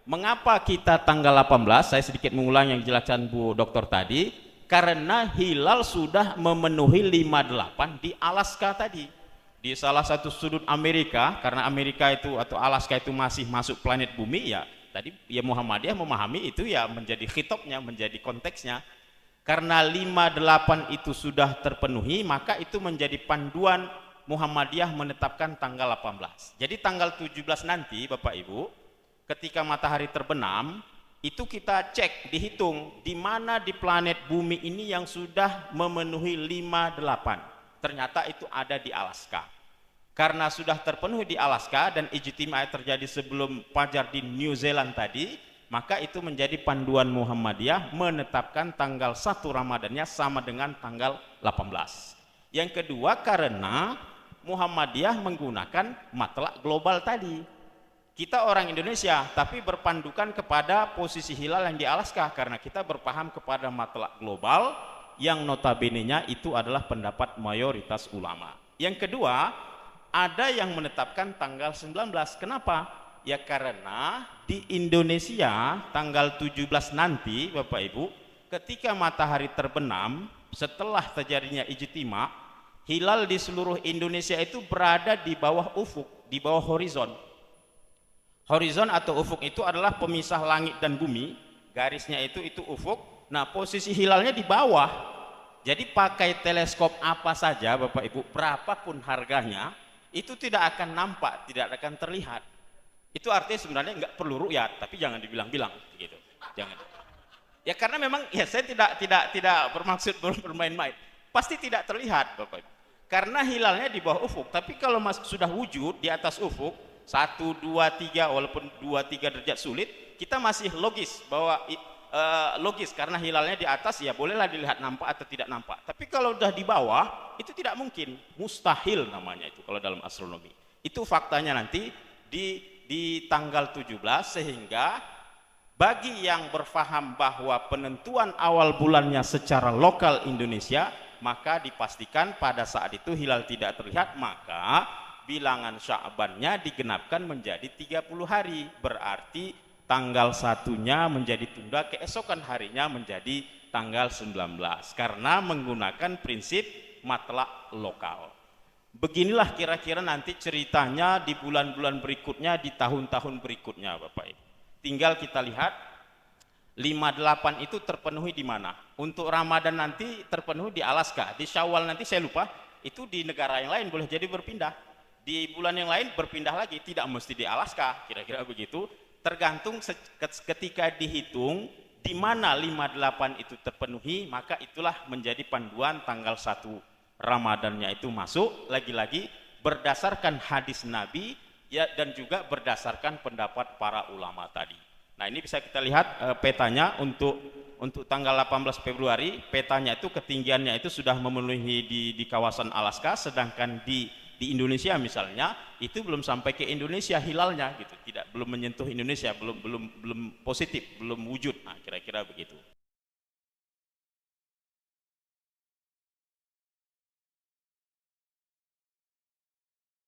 Mengapa kita tanggal 18? Saya sedikit mengulang yang dijelaskan Bu Dokter tadi. Karena hilal sudah memenuhi 58 di Alaska tadi. Di salah satu sudut Amerika, karena Amerika itu atau Alaska itu masih masuk planet bumi, ya tadi ya Muhammadiyah memahami itu ya menjadi khitobnya, menjadi konteksnya. Karena 58 itu sudah terpenuhi, maka itu menjadi panduan Muhammadiyah menetapkan tanggal 18. Jadi tanggal 17 nanti Bapak Ibu, ketika matahari terbenam, itu kita cek, dihitung di mana di planet bumi ini yang sudah memenuhi 58. Ternyata itu ada di Alaska. Karena sudah terpenuhi di Alaska dan ijtima terjadi sebelum fajar di New Zealand tadi, maka itu menjadi panduan Muhammadiyah menetapkan tanggal 1 Ramadannya sama dengan tanggal 18. Yang kedua, karena Muhammadiyah menggunakan matlak global tadi. Kita orang Indonesia tapi berpandukan kepada posisi hilal yang di Alaska karena kita berpaham kepada matlak global yang notabene-nya itu adalah pendapat mayoritas ulama. Yang kedua, ada yang menetapkan tanggal 19. Kenapa? Ya karena di Indonesia tanggal 17 nanti Bapak Ibu, ketika matahari terbenam setelah terjadinya ijtima, hilal di seluruh Indonesia itu berada di bawah ufuk, di bawah horizon. Horizon atau ufuk itu adalah pemisah langit dan bumi, garisnya itu ufuk. Nah, posisi hilalnya di bawah. Jadi pakai teleskop apa saja Bapak Ibu, berapapun harganya, itu tidak akan nampak, tidak akan terlihat. Itu artinya sebenarnya nggak perlu ru'yat, tapi jangan dibilang-bilang gitu. Jangan. Ya karena memang ya saya tidak bermaksud bermain-main. Pasti tidak terlihat Bapak Ibu. Karena hilalnya di bawah ufuk, tapi kalau sudah wujud di atas ufuk 1, 2, 3, walaupun 2, 3 derajat sulit, kita masih logis bahwa logis karena hilalnya di atas ya bolehlah dilihat nampak atau tidak nampak. Tapi kalau udah di bawah itu tidak mungkin, mustahil namanya itu kalau dalam astronomi. Itu faktanya nanti di tanggal 17, sehingga bagi yang berfaham bahwa penentuan awal bulannya secara lokal Indonesia, maka dipastikan pada saat itu hilal tidak terlihat, maka bilangan Sya'bannya digenapkan menjadi 30 hari. Berarti tanggal 1-nya menjadi tunda, keesokan harinya menjadi tanggal 19 karena menggunakan prinsip matlak lokal. Beginilah kira-kira nanti ceritanya di bulan-bulan berikutnya, di tahun-tahun berikutnya Bapak Ibu. Tinggal kita lihat 58 itu terpenuhi di mana. Untuk Ramadan nanti terpenuhi di Alaska, di Syawal nanti saya lupa, itu di negara yang lain boleh jadi berpindah. Di bulan yang lain berpindah lagi, tidak mesti di Alaska, kira-kira begitu. Tergantung ketika dihitung di mana 58 itu terpenuhi, maka itulah menjadi panduan tanggal 1 Ramadannya itu masuk, lagi-lagi berdasarkan hadis Nabi ya, dan juga berdasarkan pendapat para ulama tadi. Nah, ini bisa kita lihat petanya untuk tanggal 18 Februari, petanya itu ketinggiannya itu sudah memenuhi di kawasan Alaska, sedangkan di Indonesia misalnya itu belum sampai ke Indonesia hilalnya gitu, belum menyentuh Indonesia, belum positif, belum wujud. Nah, kira-kira begitu.